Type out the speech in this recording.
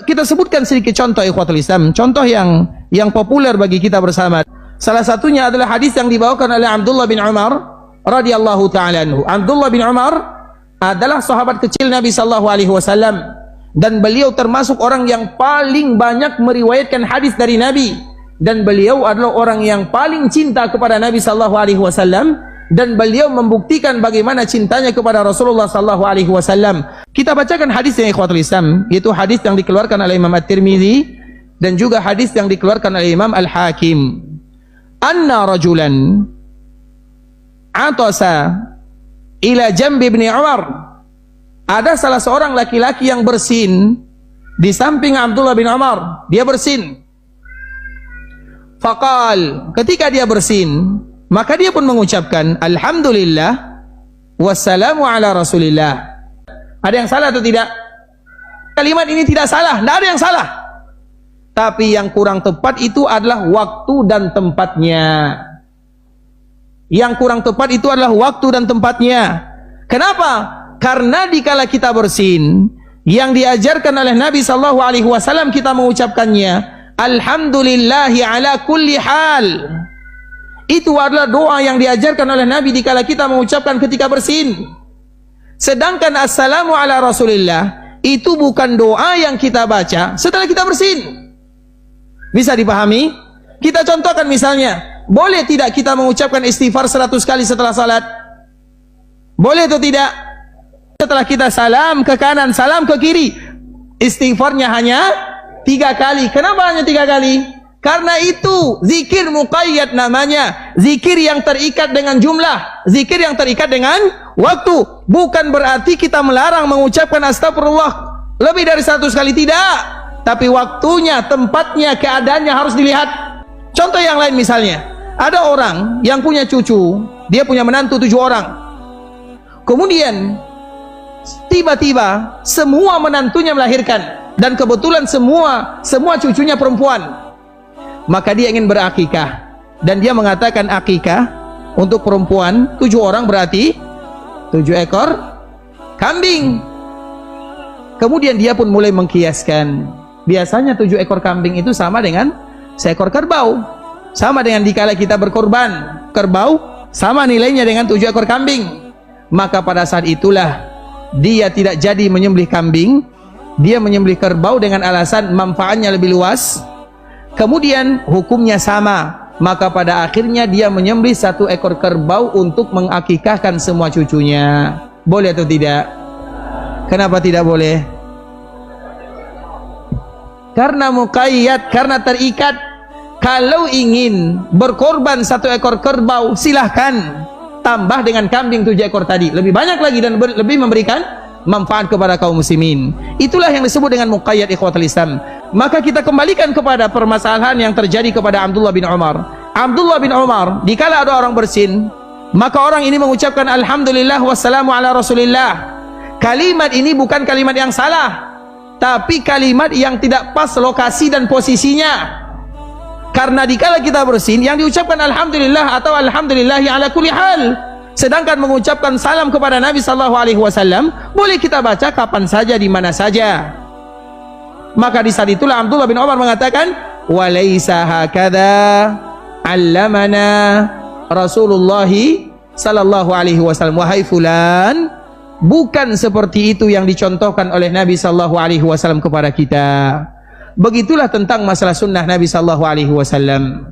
kita sebutkan sedikit contoh ikhwatul Islam, contoh yang populer bagi kita bersama. Salah satunya adalah hadis yang dibawakan oleh Abdullah bin Umar radhiyallahu taala anhu. Abdullah bin Umar adalah sahabat kecil Nabi sallallahu alaihi wasallam dan beliau termasuk orang yang paling banyak meriwayatkan hadis dari Nabi, dan beliau adalah orang yang paling cinta kepada Nabi sallallahu alaihi wasallam, dan beliau membuktikan bagaimana cintanya kepada Rasulullah sallallahu alaihi wasallam. Kita bacakan hadis yang ikhwatul Islam, yaitu hadis yang dikeluarkan oleh Imam At-Tirmidzi dan juga hadis yang dikeluarkan oleh Imam Al-Hakim. Anna rajulan atasa ila jambi ibn Umar. Ada salah seorang laki-laki yang bersin di samping Abdullah bin Umar. Dia bersin. Faqal, ketika dia bersin, maka dia pun mengucapkan alhamdulillah wassalamu ala rasulillah. Ada yang salah atau tidak? Kalimat ini tidak salah, tidak ada yang salah. Tapi yang kurang tepat itu adalah waktu dan tempatnya. Yang kurang tepat itu adalah waktu dan tempatnya. Kenapa? Karena dikala kita bersin, yang diajarkan oleh Nabi sallallahu alaihi wasallam kita mengucapkannya alhamdulillahi ala kulli hal. Itu adalah doa yang diajarkan oleh Nabi dikala kita mengucapkan ketika bersin. Sedangkan assalamu ala rasulillah itu bukan doa yang kita baca setelah kita bersin. Bisa dipahami? Kita contohkan misalnya, boleh tidak kita mengucapkan istighfar 100 kali setelah salat? Boleh atau tidak? Setelah kita salam ke kanan, salam ke kiri, istighfarnya hanya 3 kali. Kenapa hanya 3 kali? Karena itu zikir muqayyad namanya, zikir yang terikat dengan jumlah, zikir yang terikat dengan waktu. Bukan berarti kita melarang mengucapkan astagfirullah lebih dari 100 kali, tidak. Tapi waktunya, tempatnya, keadaannya harus dilihat. Contoh yang lain misalnya, ada orang yang punya cucu, dia punya menantu 7 orang. Kemudian tiba-tiba semua menantunya melahirkan, dan kebetulan semua cucunya perempuan. Maka dia ingin berakikah, dan dia mengatakan akikah untuk perempuan 7 orang berarti 7 ekor kambing. Kemudian dia pun mulai mengkiaskan, biasanya 7 ekor kambing itu sama dengan seekor kerbau, sama dengan dikala kita berkorban, kerbau sama nilainya dengan 7 ekor kambing. Maka pada saat itulah dia tidak jadi menyembelih kambing, dia menyembelih kerbau dengan alasan manfaatnya lebih luas. Kemudian hukumnya sama, maka pada akhirnya dia menyembelih 1 ekor kerbau untuk mengakikahkan semua cucunya. Boleh atau tidak? Kenapa tidak boleh? Karena muqayyad, karena terikat. Kalau ingin berkorban 1 ekor kerbau, silahkan tambah dengan kambing 7 ekor tadi, lebih banyak lagi dan lebih memberikan manfaat kepada kaum muslimin. Itulah yang disebut dengan muqayyad ikhwatul Islam. Maka kita kembalikan kepada permasalahan yang terjadi kepada Abdullah bin Umar. Abdullah bin Umar, dikala ada orang bersin, maka orang ini mengucapkan alhamdulillah wassalamu ala rasulillah. Kalimat ini bukan kalimat yang salah, tapi kalimat yang tidak pas lokasi dan posisinya. Karena dikala kita bersin, yang diucapkan alhamdulillah atau alhamdulillahi ala kulli hal. Sedangkan mengucapkan salam kepada Nabi sallallahu alaihi wasallam boleh kita baca kapan saja, di mana saja. Maka di saat itulah Abdullah bin Umar mengatakan, "Walaisa hakadha 'allamana Rasulullah sallallahu alaihi wasallam." Wahai fulan, bukan seperti itu yang dicontohkan oleh Nabi sallallahu alaihi wasallam kepada kita. Begitulah tentang masalah sunnah Nabi sallallahu alaihi wasallam.